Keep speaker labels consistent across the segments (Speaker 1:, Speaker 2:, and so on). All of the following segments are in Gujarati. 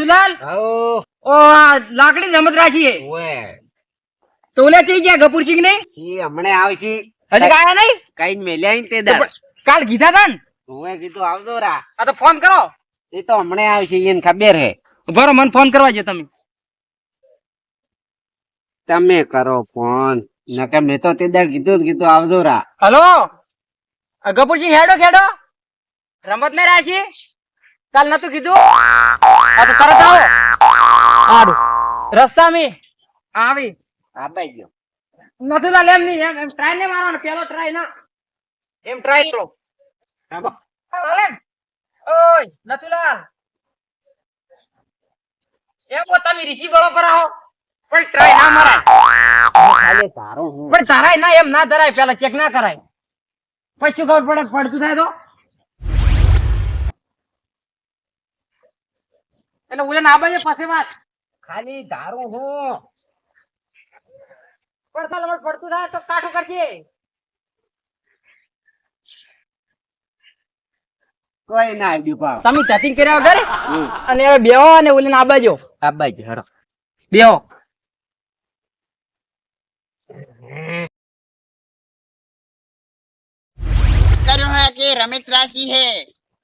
Speaker 1: નથુલાલ ઓ લાકડી રમત રાશી તો ઓલે થઈ ગયા ગપુરસિંહ ને
Speaker 2: હમણે આવશે
Speaker 1: હજી કાયા નહીં
Speaker 2: કઈ મેલ્યા તે દા
Speaker 1: કાલ કીધા તા ને
Speaker 2: હું કીધું આવજો રા
Speaker 1: આ તો ફોન કરો
Speaker 2: એ તો હમણે આવશે એને ખબર હે
Speaker 1: બરો મને ફોન કરવા જો તમે
Speaker 2: તમે કરો ફોન નકર મેં તો તે દા કીધું આવજો રા
Speaker 1: હલો ગપુરસિંહ હેડો ખેડો રમત ને રાશી કાલ નતું કીધું આ તો તરત આવો સારું રસ્તા મી આવી
Speaker 2: આબાઈ ગયો
Speaker 1: નથુલાલ એમ નહીં એમ ટ્રાય ને મારવાનો પેલો ટ્રાય ના એમ ટ્રાય કરો ઓય નથુલાલ એમ તમે ઋષિ ગળો પર આવો પણ ટ્રાય ના મારાય
Speaker 2: ખાલી તારો હું
Speaker 1: પણ તારાય ના એમ ના ધરાય પેલા ચેક ના કરાય પછી ખબર પડે પડતું થાય તો એટલે ઉલે ના બાજે પાસે વાત
Speaker 2: ખાલી ધારો હું
Speaker 1: પડતા લમડ પડતું થાય તો કાઠું કરજે
Speaker 2: કોઈ ના આવ્યું પાવ
Speaker 1: તમે ચેટિંગ કર્યા વગર અને હવે બેહો અને ઓલે ના બાજો
Speaker 2: આબાઈ ગયો હરો
Speaker 1: બેહો
Speaker 3: કર્યો है कि रमित राशि है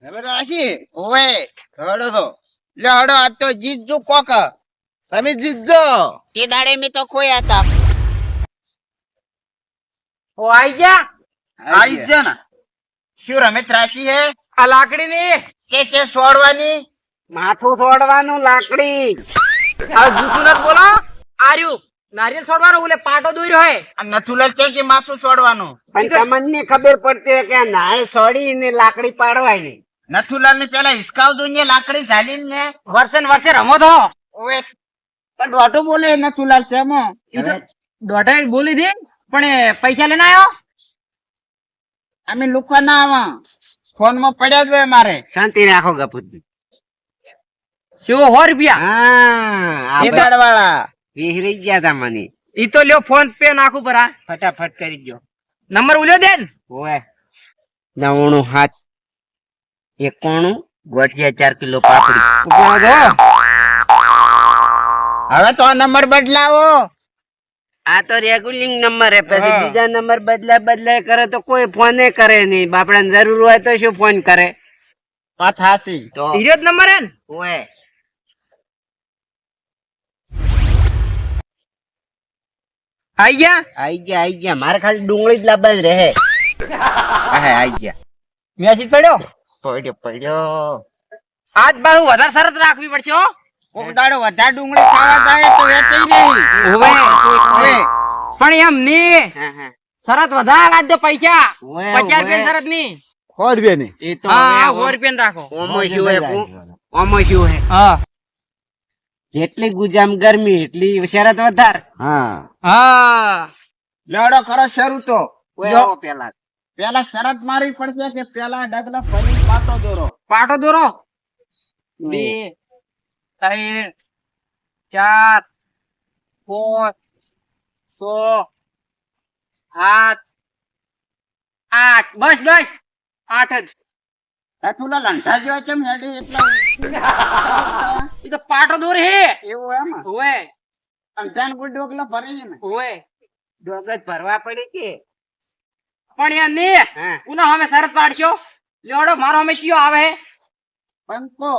Speaker 3: रमित राशि ओए हड़ो तो ले हड़ो आज तो जीत जो कोक रमित जीत जो ते दाड़े में तो खोया था
Speaker 1: ઓ આઈ ગયા
Speaker 3: आई जा ना શું રમિત રાશિ હે
Speaker 1: આ લાકડી ની
Speaker 3: કે તે છોડવાની
Speaker 2: માથું છોડવાનું લાકડી
Speaker 1: આ જૂઠું નથી બોલો આર્યું નારિયેલ છોડવાનો ઓલે પાટો દોર્યો હે
Speaker 3: આ નથુલાલ છે કે માથું છોડવાનું
Speaker 2: પણ તમને ખબર પડતી હોય કે આ નાળ છોડી ને લાકડી પાડવાય નહીં
Speaker 3: નથુલાલ ને પેલા હિસકાવજો ને લાકડી ઝાલીને ને
Speaker 1: વર્ષે ને વર્ષે રમો તો
Speaker 3: ઓએ પણ દોઢો બોલે નથુલાલ તેમાં
Speaker 1: ઈ તો દોઢાઈ બોલી દે પણ એ પૈસા લઈને આવ્યો
Speaker 3: અમે લુખવા ના આવા ફોન માં પડ્યા જ હોય મારે
Speaker 2: શાંતિ રાખો ગપુરજી
Speaker 1: શું 100 રૂપિયા
Speaker 2: હા
Speaker 3: એ દાડવાળા
Speaker 2: વિહરી ગયા તા મને
Speaker 1: ઈ તો લ્યો ફોન પે નાખું પરા
Speaker 2: ફટાફટ કરી ગયો
Speaker 1: નંબર ઉલ્યો દે ને
Speaker 2: ઓએ 97 91 ગોઠિયા 4 કિલો પાપડી
Speaker 1: ઉભો દો
Speaker 3: હવે તો આ નંબર બદલાવો
Speaker 2: આ તો રેગ્યુલિંગ નંબર હે પછી બીજા નંબર બદલાય કરે તો કોઈ ફોને કરે નહીં બાપડાને જરૂર હોય તો શું ફોન કરે
Speaker 3: વાત હાસી
Speaker 2: તો
Speaker 1: હીરો જ નંબર હે ને
Speaker 2: ઓએ
Speaker 1: આઈ
Speaker 2: ગયા મારે ખાલી ડુંગળી જ લાવવાની રહે હા આઈ ગયા
Speaker 1: મેસેજ પડ્યો
Speaker 2: પડ્યો
Speaker 1: આજ બાર વધારે શરત રાખવી પડશે હો
Speaker 3: કોક દાડો વધારે ડુંગળી ખાવા જાય તો વેચાઈ નહીં
Speaker 1: ઓવે
Speaker 3: ઓએ
Speaker 1: પણ એમ ની
Speaker 2: હા
Speaker 1: શરત વધારે લાજ દો પૈસા
Speaker 2: ઓવે,
Speaker 1: 50
Speaker 2: ઓવે.
Speaker 1: રૂપિયા શરત ની
Speaker 3: ખોડવે નહીં
Speaker 2: એ તો
Speaker 1: હા
Speaker 2: હવે
Speaker 1: 100 રૂપિયા રાખો
Speaker 2: ઓમો શું હે
Speaker 1: હા
Speaker 2: જેટલી ગુજામ ગરમી એટલી શરત વધાર
Speaker 3: હા
Speaker 1: હા
Speaker 3: લડો કરો શરૂ તો
Speaker 1: જો.
Speaker 3: પેલા શરત મારવી પડશે કે પેલા ડગલા ફરી પાટો દોરો
Speaker 1: પાટો દોરો 2 3 4 5 6 7 8 બસ 8 જ
Speaker 3: એટલું લંઠા જેવા કેમ હેડી એટલા
Speaker 1: ઈ તો પાટો દોરે હે
Speaker 3: એવું એમ
Speaker 1: ઓએ
Speaker 3: અંધાન કોઈ ડોકલા ભરે છે ને
Speaker 1: ઓએ
Speaker 2: ડોગત ભરવા પડી કે
Speaker 1: પણ યાર ને
Speaker 2: હા
Speaker 1: પુનઃ અમે શરત પાડશો લેવડો મારો અમે કયો આવે હે
Speaker 3: પંકો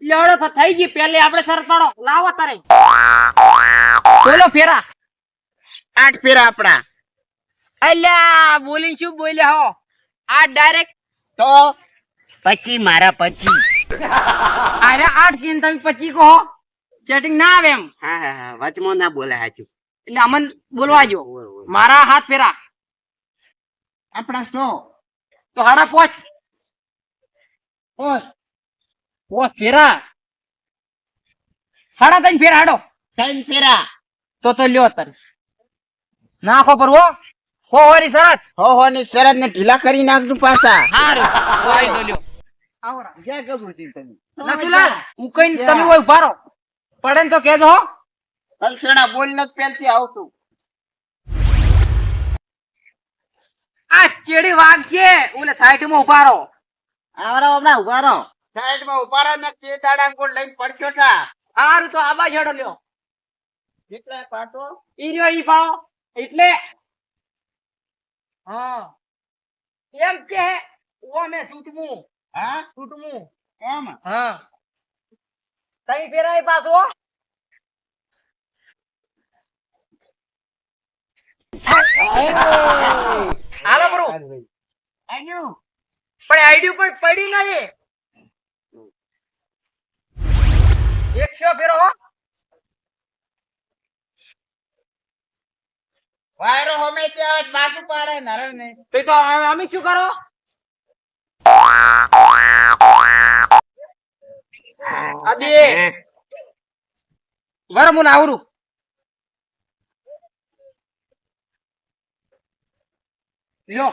Speaker 1: લેવડો તો થઈ ગઈ પેલે આપણે શરત પાડો લાવો તારે બોલો ફેરા
Speaker 3: 8 ફેરા આપડા
Speaker 1: અલ્યા બોલી શું બોલ્યા હો આ ડાયરેક્ટ
Speaker 3: તો
Speaker 2: 25 મારા 25
Speaker 1: અરે 8 કિન તમે 25 કહો સેટિંગ ના આવે એમ
Speaker 2: હા વચમાં ના બોલે સાચું
Speaker 1: એટલે અમન બોલવા જો મારા હાથ ફેરા
Speaker 3: આપડા 100
Speaker 1: તો હાડા પોચ
Speaker 3: ઓસ
Speaker 1: પોચ ફેરા હાડા તઈ ફેરા હાડો
Speaker 3: 3 ફેરા
Speaker 1: તો લ્યો તારે નાખો પર હો વારી શરત
Speaker 3: હો ની શરત ને ઢીલા કરી નાખજો પાછા
Speaker 1: હારું કોઈ તો લ્યો આવરા
Speaker 3: જ્યાં ગભું છે તમે
Speaker 1: નથુલાલ હું કઈ તમે ઓય ઉભા રહો પડે ને તો કેજો હો
Speaker 3: કલસણા બોલ ન પેલતી આવતું
Speaker 1: આ ચેડી વાગ છે ઓલે સાઈડ માં ઉભા રહો
Speaker 3: આવરો હમણાં ઉભા રહો સાઈડ માં ઉભા રહો ને તે દાડા કોણ લઈને પડશો તા
Speaker 1: હારું તો આબા હેડો લ્યો
Speaker 3: કેટલા પાટો
Speaker 1: ઈ રહ્યો ઈ પાડો એટલે હા એમ છે ઓ મે છૂટમું
Speaker 3: હા
Speaker 1: છૂટમું
Speaker 3: કેમ
Speaker 1: હા તઈ ફેરાય પાછો હાલો બરો
Speaker 3: આન્યું
Speaker 1: પણ આઈડી પણ પડી નહીં એક શો ફેરો હો
Speaker 3: વાયરો હોમે તે આવે બાજુ પાડે નરણ ને
Speaker 1: તો અમે શું કરો આ બે વર મુન આવરું લ્યો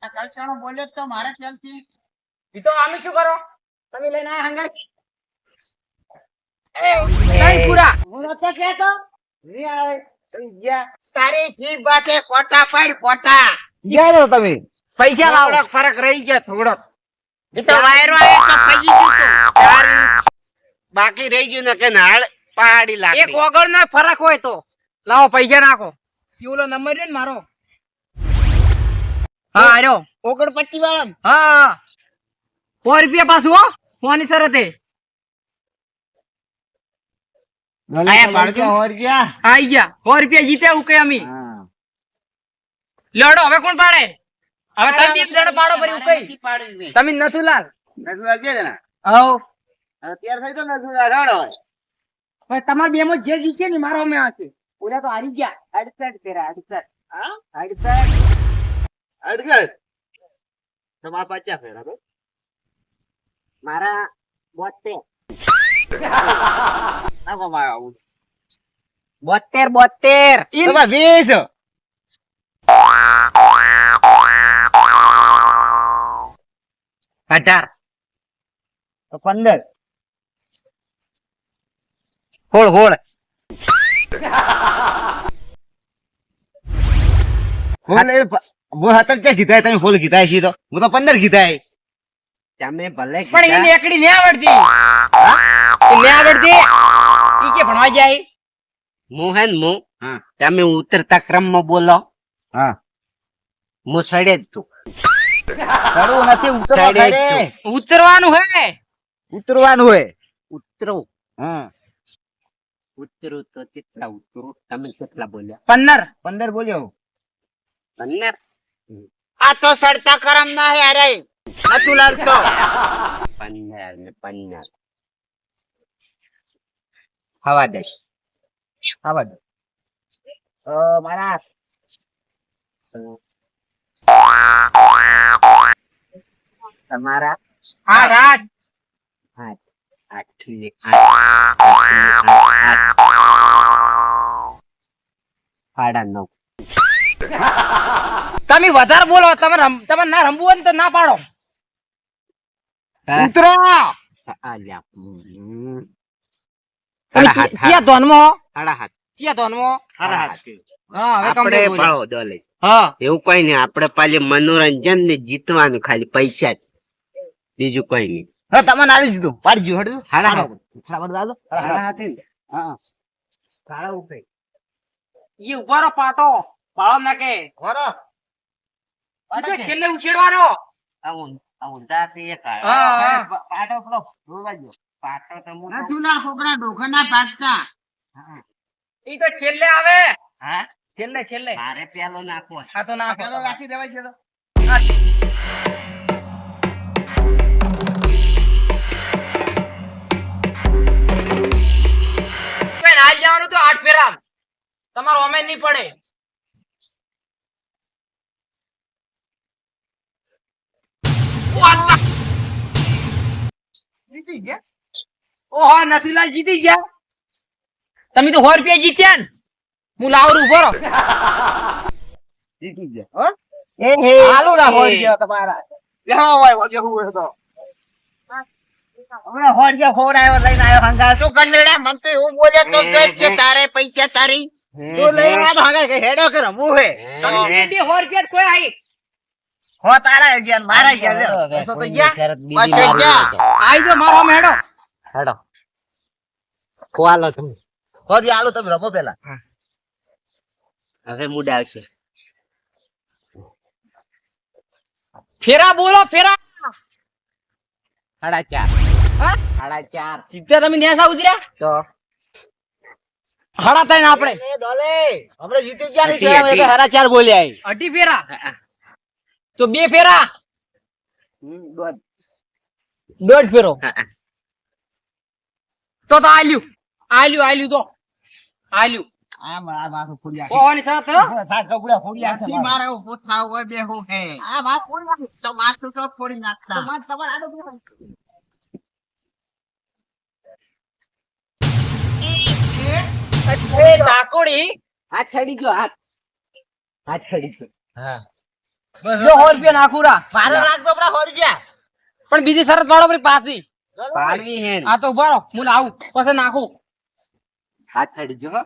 Speaker 3: આ કલચાણો બોલ્યો તો મારે ખ્યાલથી
Speaker 1: ઈ તો અમે શું કરો તમે લઈને આયા હંગાઈ નહીં પૂરા
Speaker 3: હું નતો કહેતો ની આવે તો ગયા તારી ઠીક બાતે કોટા પાડ કોટા ગયા તો તમે
Speaker 1: પૈસા લાવો
Speaker 3: થોડોક ફરક રહી ગયો થોડોક એ તો વાયરો આવે તો ફજી ગયું તો 4 ઇંચ બાકી રહી ગયું ને કે નાળ પહાડી
Speaker 1: એક
Speaker 3: લાકડી
Speaker 1: વગર નો ફરક હોય તો લાવો પૈસા નાખો ઓલો નંબર છે ને મારો હા આર્યો
Speaker 3: 29 વાળા
Speaker 1: હા 100 રૂપિયા પાછું હો ફોની શરતે
Speaker 3: આયા પાડજો ઓર ગયા
Speaker 1: આઈ ગયા 100 રૂપિયા જીતે હું કઈ અમી
Speaker 3: હા
Speaker 1: લડો હવે કોણ પાડે હવે તમે એક જણ પાડો ભરી હું કઈ તમે નથુલાલ
Speaker 3: નજુલા બે જણા
Speaker 1: હવ
Speaker 3: અત્યાર થઈ તો નજુલા રડો
Speaker 1: હવે તમાર બે માં જે જીતે ને મારો અમે હશે ઓલા તો હારી ગયા
Speaker 3: 68 તેરા 68
Speaker 1: હા
Speaker 3: 68 તમારા 50 ફેરા તો મારા 72 નાખો મારા 72
Speaker 1: ઈન-
Speaker 3: તમારા 20
Speaker 1: 18
Speaker 3: તો 15
Speaker 1: હોળ હોળ
Speaker 3: હું 17 ક્યાં કીધા તમે ફૂલ કીધા છે તો હું તો 15 કીધા
Speaker 2: તમે ભલે
Speaker 1: પણ એને એકડી ને આવડતી ને આવડતી ઈ કે ભણવા જાય
Speaker 2: મોહન મુ
Speaker 3: હા
Speaker 2: તમે ઉતરતા ક્રમમાં બોલો
Speaker 3: હા
Speaker 2: હું સડે જ તું
Speaker 3: ચડવું નથી ઉતરવા
Speaker 2: સાઈડે જ
Speaker 3: ખાડે.
Speaker 1: ઉતરવાનું હે
Speaker 3: ઉતરવાનું હોય
Speaker 2: ઉતરો
Speaker 3: હા
Speaker 2: ઉતરું તો કેટલા ઉતરું તમે કેટલા બોલ્યા
Speaker 1: 15
Speaker 3: 15 બોલ્યો
Speaker 2: 15
Speaker 3: આ તો સડતા કરમ ના હે અરે નતું લાલતો
Speaker 2: 15 ને 15 હવા દે
Speaker 3: આવા દો મારા
Speaker 2: તમારા
Speaker 1: હા રાજ
Speaker 2: 8 8 ને 8 સાડા 9
Speaker 1: તમે વધારે બોલો તમે ના રમવું હોય ને તો ના પાડો
Speaker 3: ઉતરો
Speaker 2: આલ્યા
Speaker 1: ક્યાં ધોનમાં
Speaker 2: સાડા હાથ
Speaker 1: ક્યાં ધોનમાં
Speaker 3: હારા હાથ
Speaker 1: હા હવે
Speaker 2: આપણે
Speaker 1: કમ્પ્લીટ બોલો
Speaker 2: પાડો દોલે
Speaker 1: હા
Speaker 2: એવું કઈ નહીં આપણે પાલે મનોરંજન ને જીતવાનું ખાલી પૈસા જ બીજું કઈ નહીં
Speaker 3: હા તમને આવી દીધું પાડજો હડો
Speaker 2: હાડા હાથ.
Speaker 3: હા
Speaker 2: સાડા ઉપર
Speaker 1: ઈ ઉભારો પાટો પાળો નાખે
Speaker 3: ખરો
Speaker 1: ઈ તો છેલ્લે ઉછેરવાનો
Speaker 2: આવું આવું દાંતી એક આવે.
Speaker 1: હા
Speaker 3: પાટો પેલો
Speaker 2: જોવાજો. પાટો તો મોટો.
Speaker 3: નથુલા છોકરા ડોખાના પાછકા
Speaker 2: હા.
Speaker 1: ઈ તો છેલ્લે આવે
Speaker 2: હા
Speaker 1: છેલ્લે છેલ્લે
Speaker 2: મારે પેલો નાખવો
Speaker 1: આ તો ના
Speaker 3: પેલો રાખી દેવા છે તો
Speaker 1: આજ જવાનું તો 8 ફેરા તમારો અમે નહીં પડે જીતી ગયા ઓહો નથુલાલ જીતી ગયા તમે તો 100 રૂપિયા જીત્યા ને હું લાવરું ઉભો રહો
Speaker 3: જીતી ગયા હાલો ના હોય ગયા તમારા લ્યો હોય વજે હું તો હમણાં હોરજે હોર આવ્યો લઈને આવ્યો હંગા શું કંદડા મન તો એવું બોલે તો જોઈ કે તારે પૈસા તારી તું લઈને આ તો હંગા કે હેડો કે રમવું હે
Speaker 1: તમે બે 100 રૂપિયા કોઈ આવી
Speaker 3: હો તારા ગયા મારા ગયા લ્યો. બસો તો ગયા
Speaker 2: શરત બીજી
Speaker 3: બસો
Speaker 2: મારી
Speaker 3: ગયા.
Speaker 2: છે.
Speaker 1: આઈ જો મારો આમ હેડો
Speaker 2: હેડો ખોવાલો તમે
Speaker 3: હોરી આલો તમે રમો પેલા.
Speaker 2: હવે મૂડ આવશે
Speaker 1: ફેરા બોલો ફેરા
Speaker 2: 4.5
Speaker 1: હા
Speaker 2: 4.5
Speaker 1: સીધા તમે નેસા ઉતર્યા
Speaker 2: તો
Speaker 1: 3.5 આપણે
Speaker 3: એ દોલે આપણે જીતી ગયા ને
Speaker 2: અઢી, અઢી.
Speaker 3: 4.5 બોલ્યા.
Speaker 1: અઢી ફેરા તો 2 ફેરા દોઢ ફેરો તો આલ્યું તો આલ્યું
Speaker 3: આ મારું ફૂલ્યા.
Speaker 1: ઓવાની સાથે હો.
Speaker 3: આથી મારે ઊભું થાવ હોય બેહું હે. આ વાત ફોડી તો માથું તો ફોડી નાખતા.
Speaker 1: એ ટાકોડી
Speaker 2: હાથ છડી ગયો હાથ છડી ગયો
Speaker 3: હા
Speaker 1: જો 100 રૂપિયા નાખુરા
Speaker 3: મારે રાખજો આપડા હોરી ગયા.
Speaker 1: પણ બીજી શરત પાડો પરી પાછી
Speaker 2: પાડવી હે ને.
Speaker 1: આ તો ઉભા રહો હું આવું પછી નાખું
Speaker 2: હાથ છડી ગયો હો.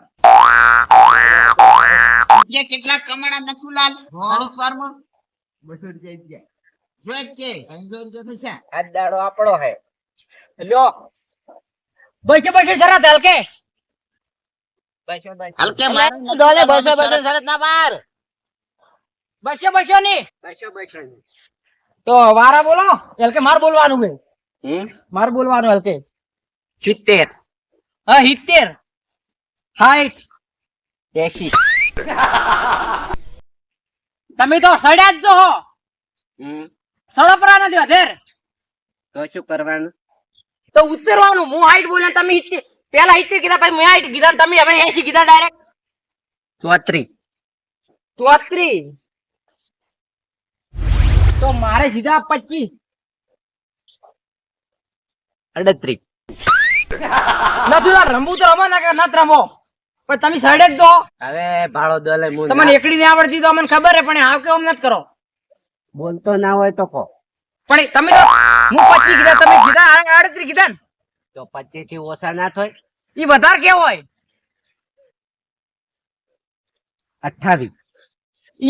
Speaker 3: જે કેટલા કમાડા નથુ લાલ હરિશ્વરમાં 200 રૂપિયા જોઈ છે 500 રૂપિયા તો છે.
Speaker 2: આજ દાડો આપણો હે
Speaker 1: લ્યો બસે શરત હલકે
Speaker 3: હલકે મારે દોલે બસો શરત ના બાર.
Speaker 1: બસે ની
Speaker 2: બસો
Speaker 1: તો વારા બોલો હલકે માર બોલવાનું છે માર બોલવાનું હલકે
Speaker 2: 70
Speaker 1: હા 70 60
Speaker 2: 80
Speaker 1: તમે તો સડ્યા જ જો હો સડપરા નથી વધેર
Speaker 2: તો શું કરવાનું
Speaker 1: તો ઉતરવાનું હું 60 બોલ્યા તમે 70 પેલા 70 કીધા પછી મેં 60 કીધા ને તમે હવે 80 કીધા ડાયરેક્ટ
Speaker 2: 34
Speaker 1: 34 તો મારે સીધા 25
Speaker 2: 38
Speaker 1: નથી લા રમવું તો રમો ના કે નત રમો પણ તમે સડે જ દો
Speaker 2: હવે ભાડો દોલે મું
Speaker 1: તમને એકડી ને આવડતી તો અમને ખબર હે પણ હાવ કે અમને કરો
Speaker 2: બોલતો ના હોય તો કો
Speaker 1: પણ તમે તો હું 25 કીધા તમે કીધા 38 કીધા ને
Speaker 2: તો 25 થી ઓછા ના થાય
Speaker 1: ઈ વધારે કેવો હોય
Speaker 2: 28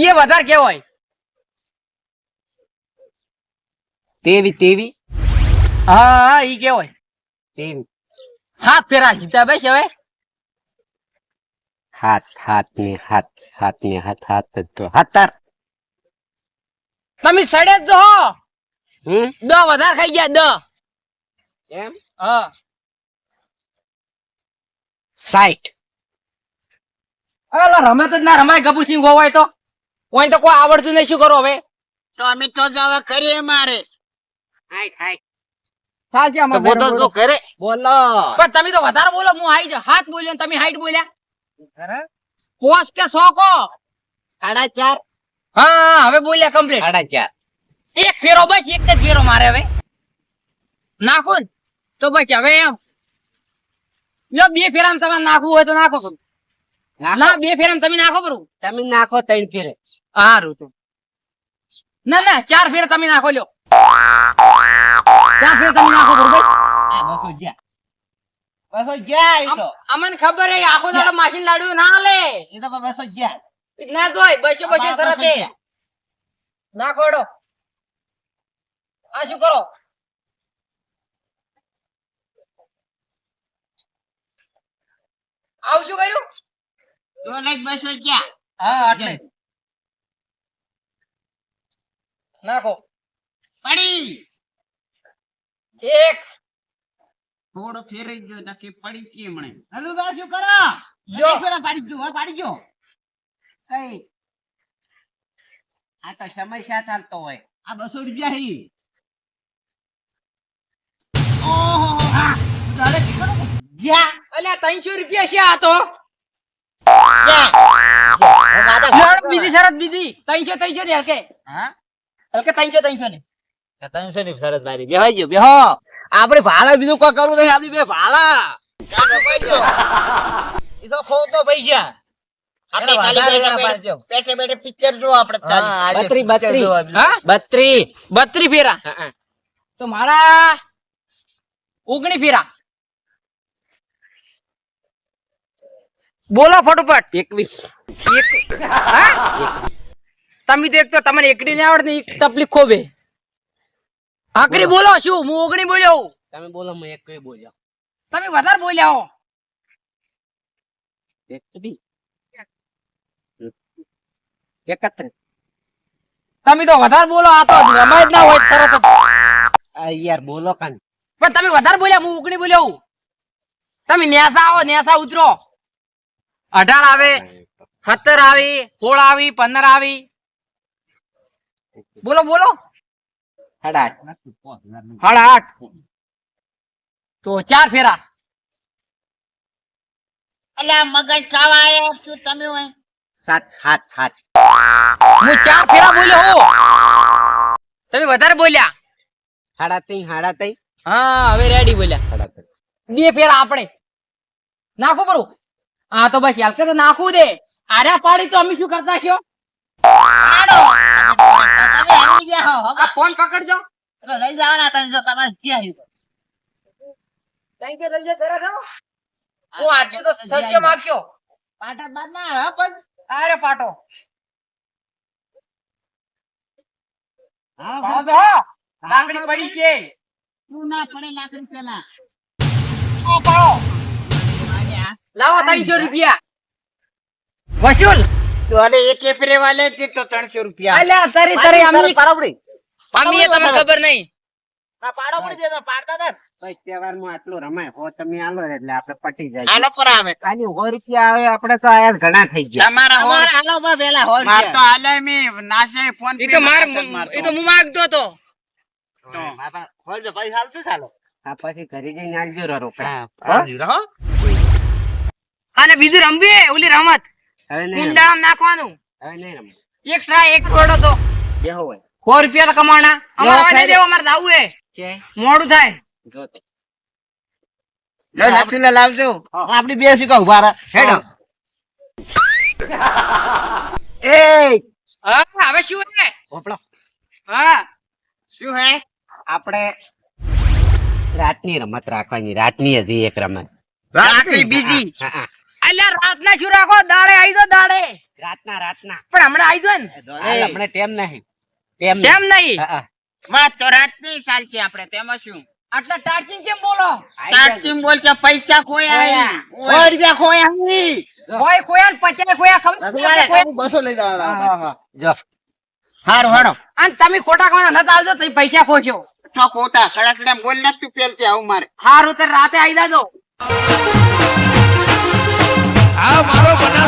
Speaker 1: ઈ વધારે કેવો હોય
Speaker 2: 23
Speaker 1: હા ઈ કેવો હોય
Speaker 2: 23
Speaker 1: હાથ ફેરા જીતા બેસ હવે
Speaker 2: હાથ ને હાથ તો 17
Speaker 1: તમે સડે જ દો
Speaker 2: હમ
Speaker 1: 10 વધારે ખાઈ ગયા 10
Speaker 2: એમ
Speaker 1: હા
Speaker 2: 60
Speaker 1: અલા રમે તો જ ના રમાય કપૂરસિંહ ગોવાય તો કોઈ તો કોઈ આવડતું નહીં શું કરો હવે
Speaker 3: તો અમે તો જ હવે કરીએ મારે.
Speaker 1: ચાલ છે
Speaker 3: તો બોતો તો કરે બોલો.
Speaker 1: પણ તમે તો વધારે બોલો હું હાઈ જાઉં હાથ બોલ્યો ને તમે હાઈટ બોલ્યા પોસ કે 100 કો
Speaker 3: 4.5
Speaker 1: હા હવે બોલ્યા કમ્પ્લીટ
Speaker 2: 4.5
Speaker 1: એક ફેરો બસ એક જ ફેરો મારે હવે નાખો ને તો બસ હવે એમ લો 2 ફેરામાં તમારે નાખવું હોય તો નાખો ના 2 ફેરામાં તમે નાખો બરું
Speaker 2: તમે નાખો 3 ફેરે
Speaker 1: હારું તો ના 4 ફેરા તમે નાખો લ્યો 4 ફેરા તમે નાખો બરોબર
Speaker 3: બસો ગયા એ તો
Speaker 1: અમને ખબર હે આખો દાડો માસીન લાડુ ના લે
Speaker 3: એ તો બસો ગયા.
Speaker 1: ના જોય બસો તરત એ નાખોડો આ શું કરો આવું શું કર્યું
Speaker 3: દોલે જ બસો ગયા.
Speaker 1: હા એટલે નાખો
Speaker 3: પડી
Speaker 1: એક
Speaker 3: થોડો ફેરઈ ગયો નકે પડી કે મને હલુ દા શું કરો
Speaker 1: જો.
Speaker 3: ફેરા પાડી ગયો પાડી ગયો
Speaker 2: કઈ આ તો સમસ્યા ચાલતો હોય
Speaker 3: આ 200 રૂપિયા હી. ઓહો હા દાડે કીધું ને. ગયા
Speaker 1: અલ્યા 300 રૂપિયા છે આ તો
Speaker 3: ગયા
Speaker 1: લેવડો બીજી શરત બીજી 300 ની હલકે
Speaker 3: હા
Speaker 1: હલકે 300 ની
Speaker 3: 300 ની શરત મારી બેહાઈ ગયો બેહો આપણે ભાડા બીજું કોઈ કરવું નહીં આપણી બે ભાડા કાકા ભાઈ ગયો ઈ તો ખો તો ભાઈ ગયા આપણે ખાલી બેઠે બેઠે પિક્ચર જો આપણે ખાલી
Speaker 2: 32
Speaker 1: હા 32 ફેરા તો મારા 19 ફેરા બોલો ફટોફટ
Speaker 2: 21
Speaker 1: હા તમે તો એક તો તમને એકડી ને આવડે ને એક તકલીફ ખોબે આકરી બોલો શું હું ઓગણી બોલ્યો
Speaker 2: તમે બોલો હું એક કઈ બોલ્યો
Speaker 1: તમે વધારે બોલ્યા હો
Speaker 2: એક તો બી 31
Speaker 1: તમે તો વધારે બોલો આ તો રમાય જ ના હોય સરસ
Speaker 2: આ યાર બોલો કાન
Speaker 1: પણ તમે વધારે બોલ્યા હું ઓગણી બોલ્યો તમે નેસા આવો નેસા ઉતરો 18 આવે 17 આવી 16 આવી 15 આવી બોલો બોલો 8.5 તો 4 ફેરા
Speaker 3: અલ્યા મગજ ખાવા આયા છું તમે હોય
Speaker 2: 7 7
Speaker 1: હું 4 ફેરા બોલ્યો હો તમે વધારે બોલ્યા
Speaker 2: 3.5
Speaker 1: હા હવે રેડી બોલ્યા 2 ફેરા આપણે નાખો બરું હા તો બસ યાર તો નાખવું દે આર્યા પાડી તો અમે શું કરતા છો
Speaker 3: આડો તમે આવી ગયા હો
Speaker 1: આ ફોન પકડજો
Speaker 3: હવે લઈ જવાના તમે જો તમારે ક્યાં આવ્યું
Speaker 1: તઈ બે જરા જાઓ હું આજે તો સસ્ય માગશો
Speaker 3: પાટા બાદ ના હા પણ
Speaker 1: અરે પાટો
Speaker 3: હા
Speaker 1: પાડો તો લાકડી પડી છે
Speaker 3: તું ના પડે લાકડી પેલા
Speaker 1: પાડો લાવો 300 રૂપિયા વસૂલ
Speaker 3: તોડે એક એપરે વાલે તે તો 300 રૂપિયા
Speaker 1: અલ્યા તારી તારી અમી
Speaker 3: પાડોપડી
Speaker 1: અમી તમને ખબર નહીં
Speaker 3: ના પાડોપડી દે તો પાડતા હતા
Speaker 2: બસ તહેવારમાં આટલું રમાય હો તમે આલો એટલે આપણે પટી જાય
Speaker 3: આલો પર આવે
Speaker 2: ખાલી 100 રૂપિયા આવે આપણે તો આયા ઘણા થઈ ગયા
Speaker 3: તમારા આલો પર પેલા હોય માર તો હાલે મે નાશે ફોન
Speaker 1: ઈ તો માર ઈ તો હું માંગતો તો
Speaker 3: બાપા હોય જો પૈસા હાલતું ચાલો
Speaker 2: આ પછી ઘરે જઈને આલજો રૂપિયા
Speaker 3: હો
Speaker 1: અને બીજું રમવી ઓલી રમત
Speaker 2: હવે નહીં
Speaker 1: કુંડાળામાં નાખવાનું
Speaker 2: હવે નહીં રમવું
Speaker 1: એક ટ્રાય એક રોડો તો
Speaker 2: બેહો હોય
Speaker 1: 100 રૂપિયા તો કમાણા અમારે હવે નહીં દેવો અમારે જાવું હે
Speaker 2: છે
Speaker 1: મોડું થાય
Speaker 2: જો તે
Speaker 3: લપસીને લાવજો આપડી બે શીખા ઉભા રહે હેડો
Speaker 2: એ
Speaker 1: હા હવે શું હે
Speaker 2: ઓપડો
Speaker 1: હા
Speaker 3: શું હે
Speaker 2: આપણે રાતની રમત રાખવાની રાતની હતી એક રમત
Speaker 3: રાખડી બીજી
Speaker 2: હા હા
Speaker 1: અલ્યા રાતના શું રાખો દાડે આવી દો દાડે
Speaker 2: રાતના
Speaker 1: પણ હમણાં આવી દો ને
Speaker 2: હાલ હમણાં ટેમ નહીં ટેમ
Speaker 1: કેમ નહીં
Speaker 2: હા હા
Speaker 3: વાત તો રાતની ચાલ છે આપણે તેમાં શું
Speaker 1: આટલા ટાર્ચિંગ કેમ બોલો
Speaker 3: તારચીમ બોલ છે પૈસા ખોયા 100 રૂપિયા ખોયા
Speaker 1: કોઈ ખોયા ને 50 ખોયા ખબર
Speaker 3: બસો લઈ જવાના
Speaker 2: હા હા જો
Speaker 3: હારું હાડો
Speaker 1: અને તમે ખોટા ખાવાના નતા આવજો તો પૈસા ખોશો
Speaker 3: તો ખોટા કડાકડા બોલ ના તું પેલ આવું મારે
Speaker 1: હારું તો રાતે આવી જાજો
Speaker 4: આ મારો બનાસ